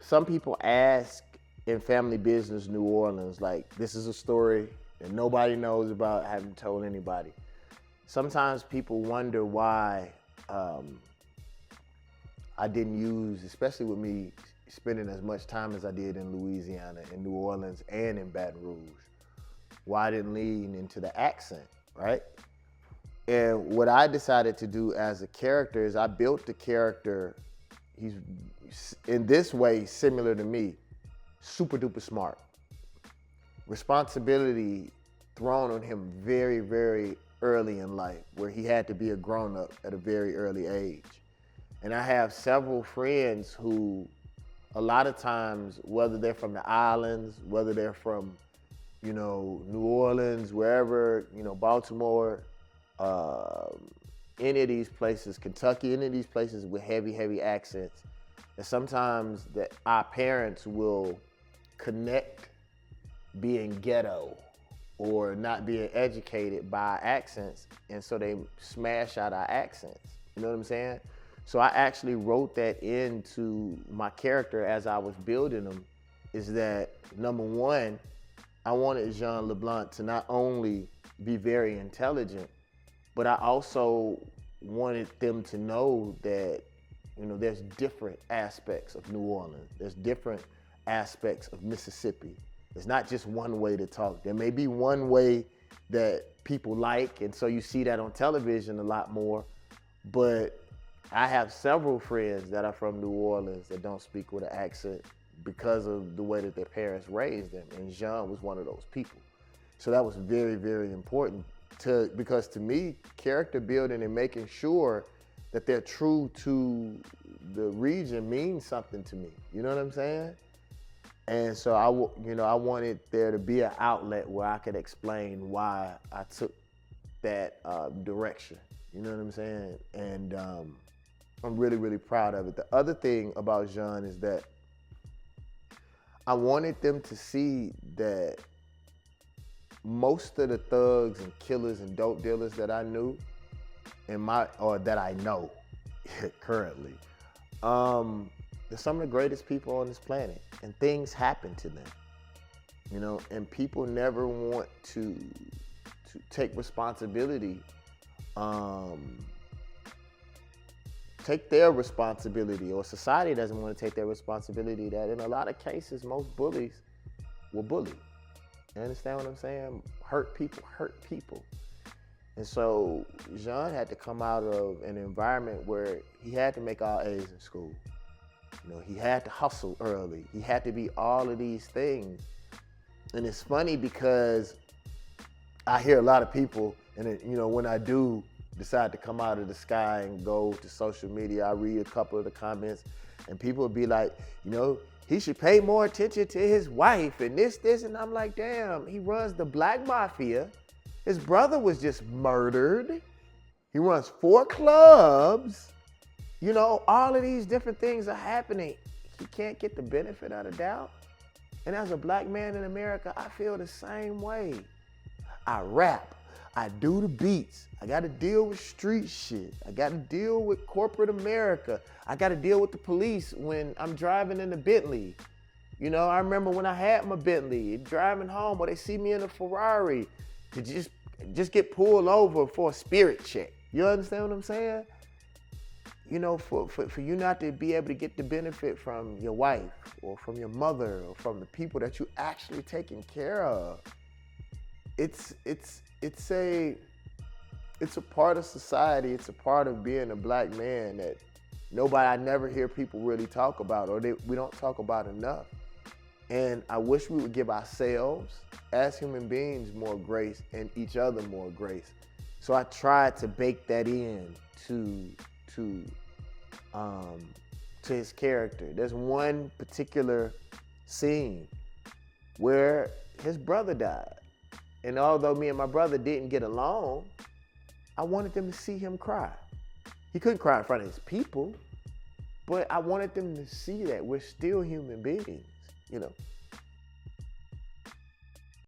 some people ask in Family Business New Orleans, like, this is a story that nobody knows about, I haven't told anybody. Sometimes people wonder why I didn't use, especially with me spending as much time as I did in Louisiana, in New Orleans, and in Baton Rouge, why I didn't lean into the accent, right? And what I decided to do as a character is I built the character, he's in this way similar to me, super duper smart. Responsibility thrown on him very, very early in life, where he had to be a grown-up at a very early age. And I have several friends who, a lot of times, whether they're from the islands, whether they're from, New Orleans, wherever, Baltimore, any of these places, Kentucky, any of these places with heavy, heavy accents, and sometimes that our parents will connect being ghetto or not being educated by our accents, and so they smash out our accents. You know what I'm saying? So I actually wrote that into my character as I was building them, is that, number one, I wanted John LeBlunt to not only be very intelligent, but I also wanted them to know that, there's different aspects of New Orleans. There's different aspects of Mississippi. It's not just one way to talk. There may be one way that people like, and so you see that on television a lot more, but I have several friends that are from New Orleans that don't speak with an accent because of the way that their parents raised them, and Jean was one of those people. So that was very, very important because to me, character building and making sure that they're true to the region means something to me. You know what I'm saying? And so I wanted there to be an outlet where I could explain why I took that direction. You know what I'm saying? And I'm really, really proud of it. The other thing about Jean is that I wanted them to see that most of the thugs and killers and dope dealers that I knew or that I know currently, they're some of the greatest people on this planet, and things happen to them, and people never want to take responsibility, take their responsibility, or society doesn't want to take their responsibility that in a lot of cases, most bullies will bully. You understand what I'm saying? Hurt people. And so Jean had to come out of an environment where he had to make all A's in school. He had to hustle early. He had to be all of these things. And it's funny because I hear a lot of people, and when I do decide to come out of the sky and go to social media, I read a couple of the comments, and people would be like, he should pay more attention to his wife and this, and I'm like, damn, he runs the black mafia. His brother was just murdered. He runs 4 clubs. All of these different things are happening. He can't get the benefit of the doubt. And as a black man in America, I feel the same way. I rap. I do the beats. I got to deal with street shit. I got to deal with corporate America. I got to deal with the police when I'm driving in the Bentley. I remember when I had my Bentley, driving home, or they see me in a Ferrari, to just get pulled over for a spirit check. You understand what I'm saying? For you not to be able to get the benefit from your wife or from your mother or from the people that you actually taking care of, it's a part of society. It's a part of being a black man that I never hear people really talk about, or we don't talk about enough. And I wish we would give ourselves as human beings more grace and each other more grace. So I tried to bake that in to his character. There's one particular scene where his brother died. And although me and my brother didn't get along, I wanted them to see him cry. He couldn't cry in front of his people, but I wanted them to see that we're still human beings,